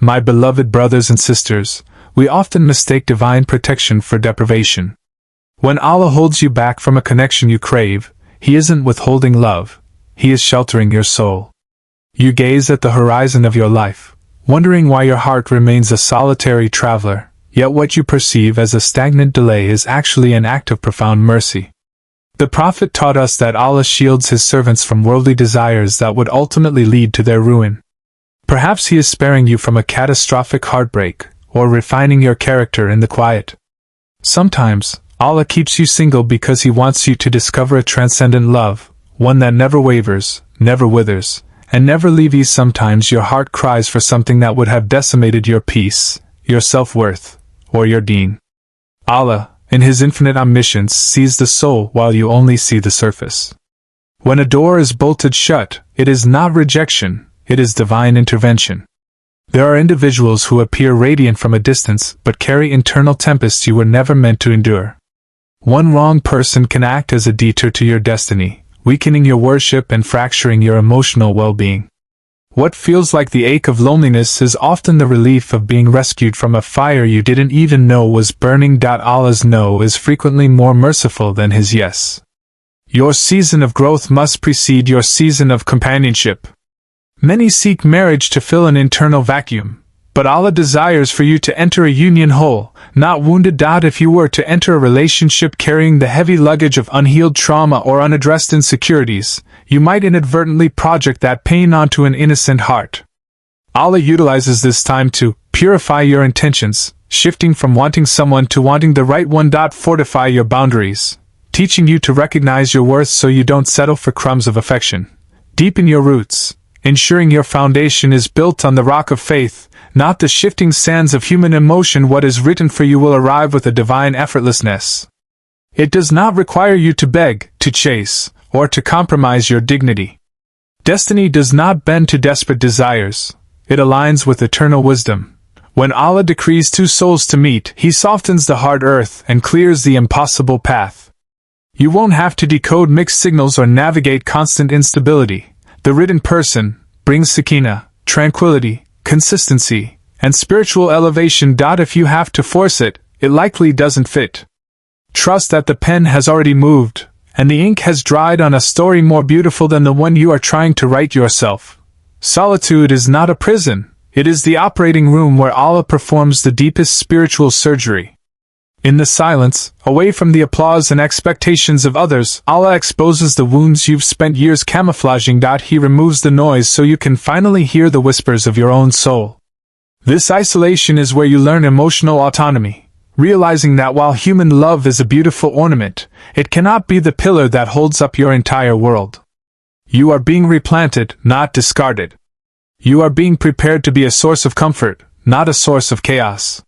My beloved brothers and sisters, we often mistake divine protection for deprivation. When Allah holds you back from a connection you crave, He isn't withholding love, He is sheltering your soul. You gaze at the horizon of your life, wondering why your heart remains a solitary traveler, yet what you perceive as a stagnant delay is actually an act of profound mercy. The Prophet taught us that Allah shields His servants from worldly desires that would ultimately lead to their ruin. Perhaps He is sparing you from a catastrophic heartbreak, or refining your character in the quiet. Sometimes, Allah keeps you single because He wants you to discover a transcendent love, one that never wavers, never withers, and never leaves. Sometimes your heart cries for something that would have decimated your peace, your self-worth, or your deen. Allah, in His infinite omniscience, sees the soul while you only see the surface. When a door is bolted shut, it is not rejection, it is divine intervention. There are individuals who appear radiant from a distance but carry internal tempests you were never meant to endure. One wrong person can act as a detour to your destiny, weakening your worship and fracturing your emotional well-being. What feels like the ache of loneliness is often the relief of being rescued from a fire you didn't even know was burning. Allah's no is frequently more merciful than His yes. Your season of growth must precede your season of companionship. Many seek marriage to fill an internal vacuum, but Allah desires for you to enter a union whole, not wounded. If you were to enter a relationship carrying the heavy luggage of unhealed trauma or unaddressed insecurities, you might inadvertently project that pain onto an innocent heart. Allah utilizes this time to purify your intentions, shifting from wanting someone to wanting the right one. Fortify your boundaries, teaching you to recognize your worth so you don't settle for crumbs of affection. Deepen your roots, ensuring your foundation is built on the rock of faith, not the shifting sands of human emotion. What is written for you will arrive with a divine effortlessness. It does not require you to beg, to chase, or to compromise your dignity. Destiny does not bend to desperate desires, it aligns with eternal wisdom. When Allah decrees two souls to meet, He softens the hard earth and clears the impossible path. You won't have to decode mixed signals or navigate constant instability. The written person brings sakina, tranquility, consistency, and spiritual elevation. If you have to force it, it likely doesn't fit. Trust that the pen has already moved, and the ink has dried on a story more beautiful than the one you are trying to write yourself. Solitude is not a prison, it is the operating room where Allah performs the deepest spiritual surgery. In the silence, away from the applause and expectations of others, Allah exposes the wounds you've spent years camouflaging. He removes the noise so you can finally hear the whispers of your own soul. This isolation is where you learn emotional autonomy, realizing that while human love is a beautiful ornament, it cannot be the pillar that holds up your entire world. You are being replanted, not discarded. You are being prepared to be a source of comfort, not a source of chaos.